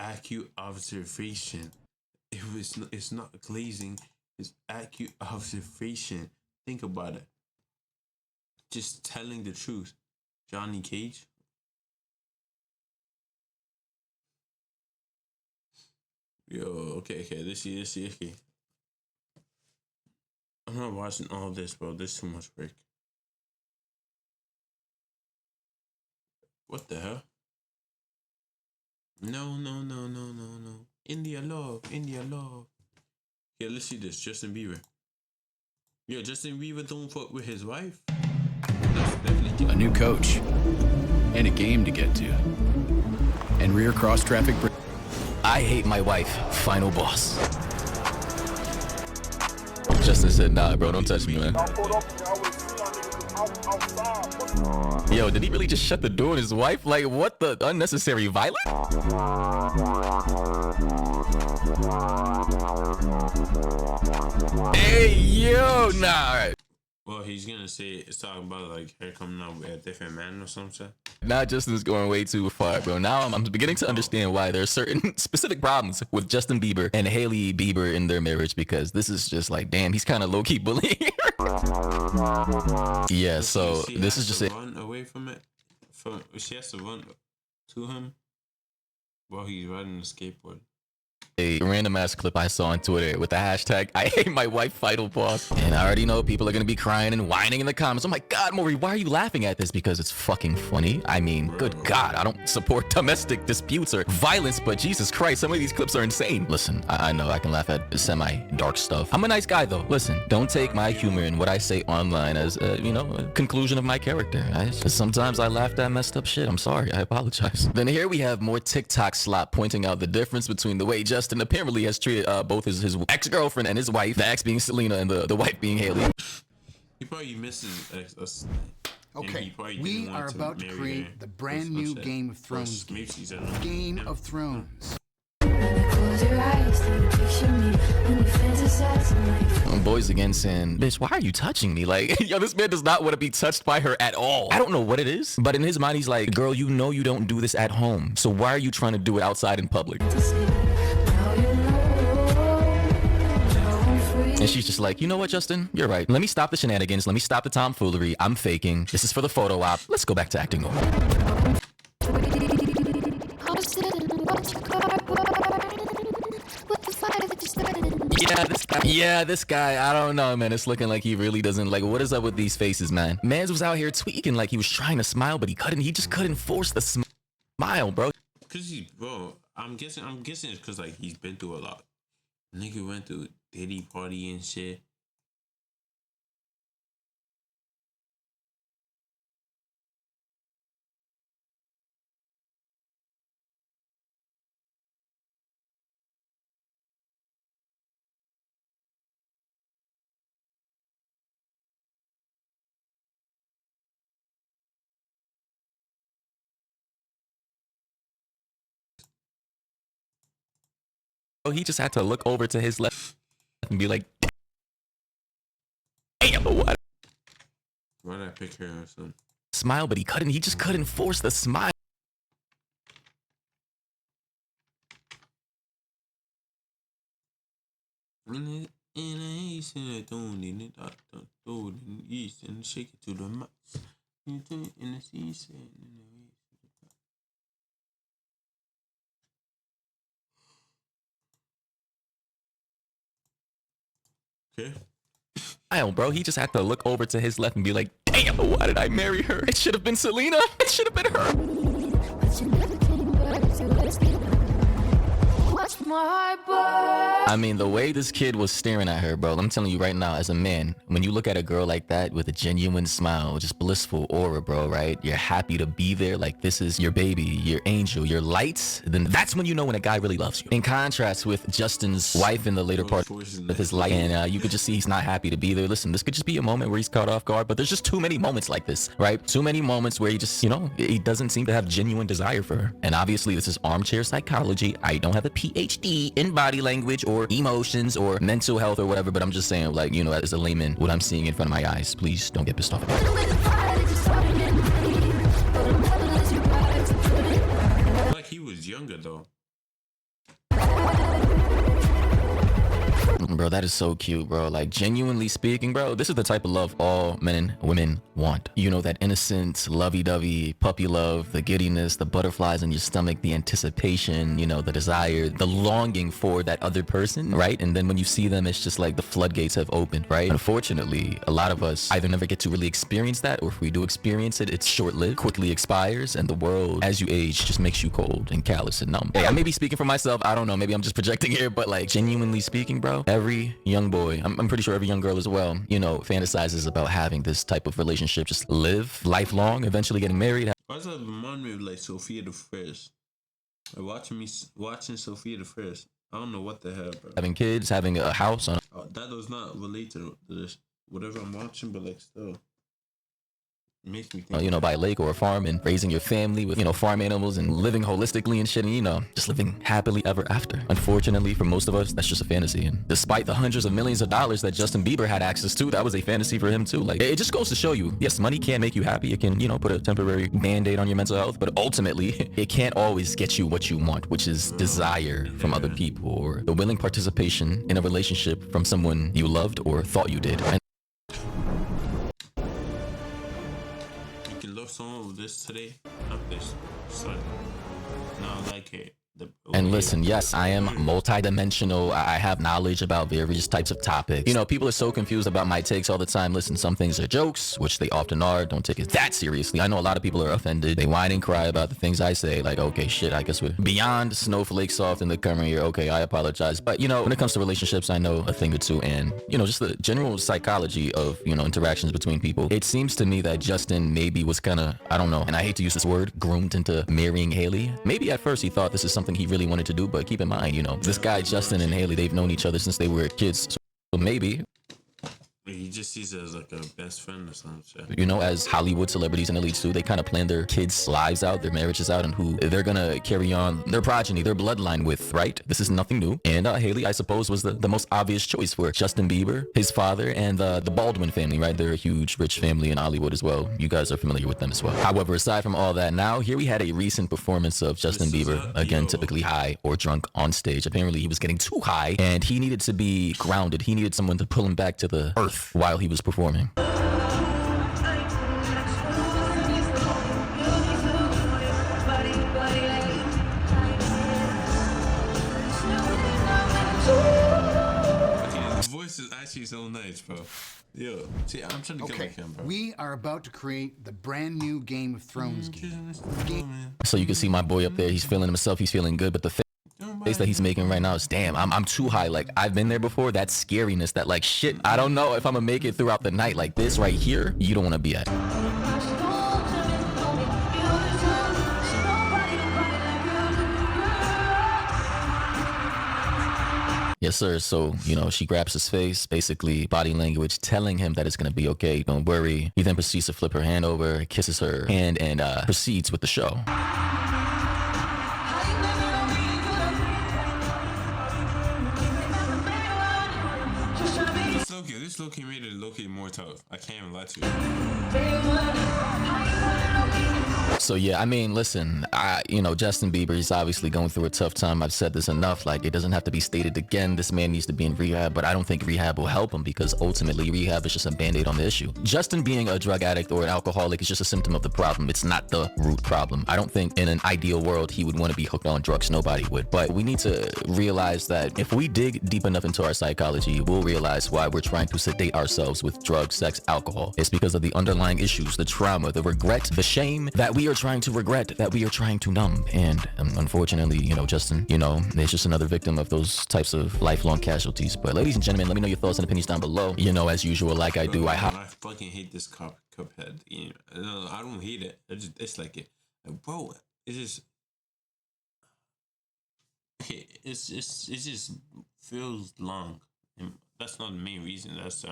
accurate observation. It's not glazing. It's accurate observation. Think about it. Just telling the truth. Johnny Cage. Yo, okay. This year, okay. I'm not watching all this, bro. There's too much work. What the hell? No. India love. Yeah, let's see this. Justin Bieber. Yo, Justin Bieber don't fuck with his wife? That's definitely a new coach, and a game to get to, and rear cross traffic. I hate my wife. Final boss. Justin said, nah, bro, don't touch me, man. Yo, did he really just shut the door on his wife? Like, what the unnecessary violence? Hey, yo, nah. Well, he's gonna say it's talking about like her coming out with a different man or something. Nah, Justin's going way too far, bro. Now I'm beginning to understand why there are certain specific problems with Justin Bieber and Hailey Bieber in their marriage, because this is just like, damn, he's kind of low-key bullying her. Yeah, so this is just it. Run away from it. She has to run to him while he's riding the skateboard. A random ass clip I saw on Twitter with the hashtag I hate my wife final boss, and I already know people are gonna be crying and whining in the comments. Oh my god, Maury, why are you laughing at this? Because it's fucking funny. I mean, good god, I don't support domestic disputes or violence, but Jesus Christ, some of these clips are insane. Listen, I know I can laugh at semi-dark stuff. I'm a nice guy though. Listen, don't take my humor and what I say online as a conclusion of my character. Sometimes I laughed at messed up shit. I'm sorry, I apologize. Then here we have more TikTok slop pointing out the difference between the way Justin apparently has treated both his ex-girlfriend and his wife, the ex being Selena and the wife being Hailey. He probably misses ex. Okay, we are about to create the brand new Game of Thrones game. Game of Thrones. Boys again saying, bitch, why are you touching me? Like, yo, this man does not want to be touched by her at all. I don't know what it is, but in his mind, he's like, girl, you know you don't do this at home, so why are you trying to do it outside in public? And she's just like, you know what, Justin? You're right. Let me stop the shenanigans. Let me stop the tomfoolery. I'm faking. This is for the photo op. Let's go back to acting normal. Yeah, this guy, I don't know, man. It's looking like he really doesn't, like, what is up with these faces, man? Mans was out here tweaking like he was trying to smile, but he just couldn't force the smile, bro. Bro, I'm guessing it's because, like, he's been through a lot. Nigga went through Diddy party and shit. He just had to look over to his left and be like, damn, what? Why did I pick her or something? Smile, but he just couldn't force the smile. Shake it to the max. Okay. Bro, he just had to look over to his left and be like, damn, why did I marry her? It should have been Selena. It should have been her. I mean, the way this kid was staring at her, bro, I'm telling you right now, as a man, when you look at a girl like that with a genuine smile, just blissful aura, bro, right? You're happy to be there, like this is your baby, your angel, your light, then that's when you know when a guy really loves you. In contrast with Justin's wife in the later part of his life, and you could just see he's not happy to be there. Listen, this could just be a moment where he's caught off guard, but there's just too many moments like this, right? Too many moments where he just, he doesn't seem to have genuine desire for her. And obviously, this is armchair psychology. I don't have a PhD in body language or emotions or mental health or whatever, but I'm just saying, like, as a layman, what I'm seeing in front of my eyes, please don't get pissed off at me. Like he was younger though. Bro, that is so cute, bro. Like, genuinely speaking, bro, this is the type of love all men and women want. You know, that innocent, lovey-dovey, puppy love, the giddiness, the butterflies in your stomach, the anticipation, you know, the desire, the longing for that other person, right? And then when you see them, it's just like the floodgates have opened, right? Unfortunately, a lot of us either never get to really experience that, or if we do experience it, it's short-lived, quickly expires, and the world, as you age, just makes you cold and callous and numb. Hey, I may be speaking for myself. I don't know. Maybe I'm just projecting here, but like, genuinely speaking, bro, every young boy, I'm pretty sure every young girl as well, you know, fantasizes about having this type of relationship, just live lifelong, eventually getting married. Why does that remind me of like Sophia the First? Like watching Sophia the First. I don't know what the hell, bro. Having kids, having a house on. That does not relate to this, whatever I'm watching, but like still. Makes me think You know, by a lake or a farm, and raising your family with, you know, farm animals and living holistically and shit, and, you know, just living happily ever after. Unfortunately, for most of us, that's just a fantasy. And despite the hundreds of millions of dollars that Justin Bieber had access to, that was a fantasy for him too. Like, it just goes to show you, yes, money can make you happy. It can, you know, put a temporary band-aid on your mental health, but ultimately, it can't always get you what you want, which is desire from other people, or the willing participation in a relationship from someone you loved or thought you did. And someone with this today, not this. So, not like it. And listen, yes, I am multidimensional. I have knowledge about various types of topics. You know, people are so confused about my takes all the time. Listen, some things are jokes, which they often are. Don't take it that seriously. I know a lot of people are offended. They whine and cry about the things I say. Like, okay, shit, I guess we're beyond snowflake soft in the current year. Okay, I apologize. But, you know, when it comes to relationships, I know a thing or two. And, you know, just the general psychology of, you know, interactions between people. It seems to me that Justin maybe was kind of, I don't know, and I hate to use this word, groomed into marrying Hailey. Maybe at first he thought this is something he really wanted to do, but keep in mind, you know, this guy Justin and Hailey, they've known each other since they were kids, so maybe he just sees it as like a best friend or something. You know, as Hollywood celebrities and elites do, they kind of plan their kids' lives out, their marriages out, and who they're gonna carry on their progeny, their bloodline with, right? This is nothing new. And Hailey, I suppose, was the most obvious choice for Justin Bieber, his father, and the Baldwin family, right? They're a huge, rich family in Hollywood as well. You guys are familiar with them as well. However, aside from all that, now here we had a recent performance of Justin Bieber, again, typically high or drunk on stage. Apparently, he was getting too high, and he needed to be grounded. He needed someone to pull him back to the earth while he was performing. His voice is actually so nice, bro. Yo, see, I'm trying to get like him, bro. We are about to create the brand new Game of Thrones game. So you can see my boy up there. He's feeling himself. He's feeling good, but the face that he's making right now is, damn, I'm too high. Like, I've been there before. That scariness, that like, shit, I don't know if I'm gonna make it throughout the night. Like this right here, you don't want to be at. Yes, sir. So, you know, she grabs his face, basically body language, telling him that it's going to be okay. Don't worry. He then proceeds to flip her hand over, kisses her hand, and proceeds with the show. This low-key made it low-key more tough. I can't even lie to you. So yeah, I mean, listen, you know, Justin Bieber, he's obviously going through a tough time. I've said this enough. Like, it doesn't have to be stated again. This man needs to be in rehab, but I don't think rehab will help him, because ultimately rehab is just a band-aid on the issue. Justin being a drug addict or an alcoholic is just a symptom of the problem. It's not the root problem. I don't think in an ideal world he would want to be hooked on drugs. Nobody would. But we need to realize that if we dig deep enough into our psychology, we'll realize why we're trying to sedate ourselves with drugs, sex, alcohol. It's because of the underlying issues, the trauma, the regret, the shame that we are trying to regret, that we are trying to numb. And unfortunately, you know, Justin, you know, is just another victim of those types of lifelong casualties. But ladies and gentlemen, let me know your thoughts and opinions down below. You know, as usual, like I do, I fucking hate this Cuphead. You know, I don't hate it. I just dislike it. Like, bro, it's just okay. It just feels long. And that's not the main reason. That's